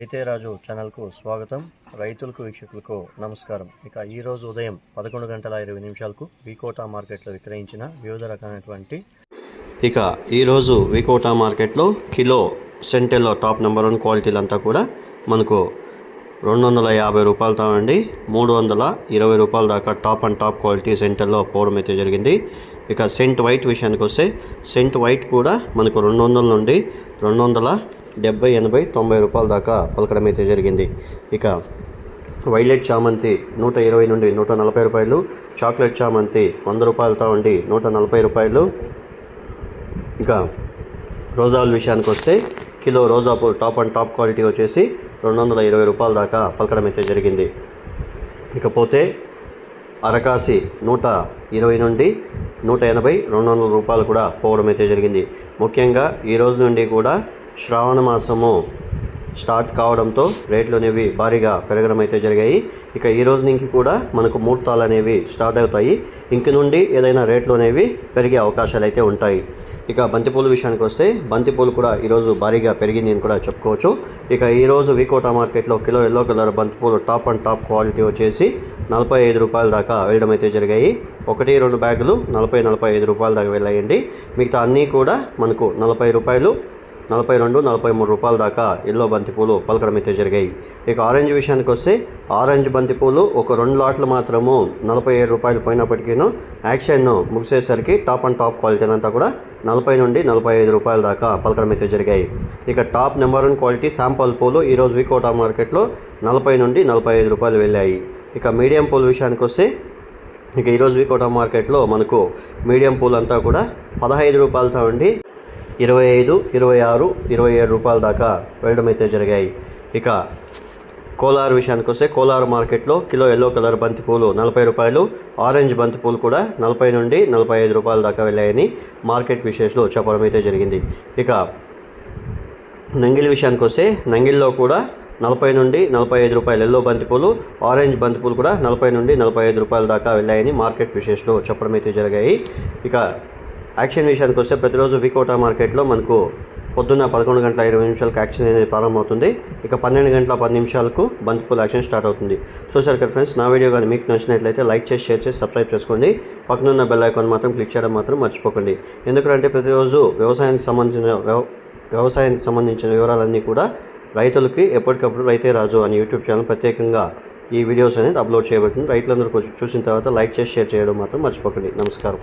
అయితే రాజు ఛానల్కు స్వాగతం. రైతులకు వీక్షకులకు నమస్కారం. ఇక ఈరోజు ఉదయం 11:20 వికోటా మార్కెట్లో విక్రయించిన వివిధ రకాలైనటువంటి ఈరోజు వికోటా మార్కెట్లో కిలో సెంటెల్లో టాప్ నెంబర్ 1 క్వాలిటీలు అంతా కూడా మనకు 250 రూపాయలతో అండి 320 రూపాయల దాకా టాప్ అండ్ టాప్ క్వాలిటీ సెంటెల్లో పోవడం అయితే జరిగింది. ఇక సెంట్ వైట్ విషయానికి వస్తే సెంట్ వైట్ కూడా మనకు 200 నుండి 270, 80, 90 రూపాయల దాకా పలకడం అయితే జరిగింది. ఇక వైలెట్ చామంతి 120 నుండి 140 రూపాయలు, చాక్లెట్ చామంతి 100 రూపాయలతో ఉండి 140 రూపాయలు. ఇక రోజాల విషయానికి వస్తే కిలో రోజాపూర్ టాప్ అండ్ టాప్ క్వాలిటీ వచ్చేసి 220 రూపాయల దాకా పలకడం అయితే జరిగింది. ఇకపోతే అరకాసి 120 నుండి 180, 200 రూపాయలు కూడా పోవడం అయితే జరిగింది. ముఖ్యంగా ఈ రోజు నుండి కూడా శ్రావణ మాసము స్టార్ట్ కావడంతో రేట్లు అనేవి భారీగా పెరగడం అయితే జరిగాయి. ఇక ఈ రోజు నుంచి కూడా మనకు ముహూర్తాలు అనేవి స్టార్ట్ అవుతాయి. ఇంక నుండి ఏదైనా రేట్లు అనేవి పెరిగే అవకాశాలు అయితే ఉంటాయి. ఇక బంతిపూల విషయానికి వస్తే బంతిపూలు కూడా ఈరోజు భారీగా పెరిగింది అని కూడా చెప్పుకోవచ్చు. ఇక ఈరోజు వికోటా మార్కెట్లో కిలో ఎల్లో కలర్ బంతిపూలు టాప్ అండ్ టాప్ క్వాలిటీ వచ్చేసి 45 రూపాయల దాకా వెళ్ళడం అయితే జరిగాయి. 1-2 బ్యాగులు 40-45 రూపాయల దాకా వెళ్ళాయండి. మిగతా అన్నీ కూడా మనకు 40 రూపాయలు, 42, 43 రూపాయల దాకా ఎల్లో బంతిపూలు పలకడం అయితే జరిగాయి. ఇక ఆరెంజ్ విషయానికి వస్తే ఆరెంజ్ బంతిపూలు ఒక 2 లాట్లు మాత్రము 47 రూపాయలు పోయినప్పటికీ యాక్షన్ ముగిసేసరికి టాప్ అండ్ టాప్ క్వాలిటీ అంతా కూడా 40 నుండి 45 రూపాయల దాకా పలకడం అయితే జరిగాయి. ఇక టాప్ నెంబర్ 1 క్వాలిటీ శాంపల్ పూలు ఈరోజు వికోటా మార్కెట్లో 40 నుండి 45 రూపాయలు వెళ్ళాయి. ఇక మీడియం పూల విషయానికి వస్తే ఇక ఈరోజు వికోటా మార్కెట్లో మనకు మీడియం పూలు అంతా కూడా 15 రూపాయలతో ఉండి 25, 26, 27 రూపాయల దాకా వెళ్ళడం అయితే జరిగాయి. ఇక కోలార్ విషయానికి వస్తే కోలార్ మార్కెట్లో కిలో ఎల్లో కలర్ బంతిపూలు 40 రూపాయలు, ఆరెంజ్ బంతిపూలు కూడా 40 నుండి 45 రూపాయల దాకా వెళ్ళాయని మార్కెట్ విశేషాలు చెప్పడం అయితే జరిగింది. ఇక నంగిల్ విషయానికి వస్తే నంగిల్లో కూడా 40 నుండి 45 రూపాయలు ఎల్లో బంతిపూలు, ఆరెంజ్ బంతిపూలు కూడా 40 నుండి 45 రూపాయల దాకా వెళ్ళాయని మార్కెట్ విశేషాలు చెప్పడం అయితే జరిగాయి. ఇక యాక్షన్ విషయానికి వస్తే ప్రతిరోజు వికోటా మార్కెట్లో మనకు పొద్దున్న 11:20 యాక్షన్ అనేది ప్రారంభమవుతుంది. ఇక 12:10 బంతిపూల యాక్షన్ స్టార్ట్ అవుతుంది. చూసారు కదా ఫ్రెండ్స్, నా వీడియో కానీ మీకు నచ్చినట్లయితే లైక్ చేసి, షేర్ చేసి, సబ్స్క్రైబ్ చేసుకోండి. పక్కనున్న బెల్ ఐకాన్ మాత్రం క్లిక్ చేయడం మాత్రం మర్చిపోకండి. ఎందుకంటే ప్రతిరోజు వ్యవసాయానికి సంబంధించిన వివరాలన్నీ కూడా రైతులకి ఎప్పటికప్పుడు రైతే రాజు అని యూట్యూబ్ ఛానల్ ప్రత్యేకంగా ఈ వీడియోస్ అనేది అప్లోడ్ చేయబడుతుంది. రైతులందరూ చూసిన తర్వాత లైక్ చేసి, షేర్ చేయడం మాత్రం మర్చిపోకండి. నమస్కారం.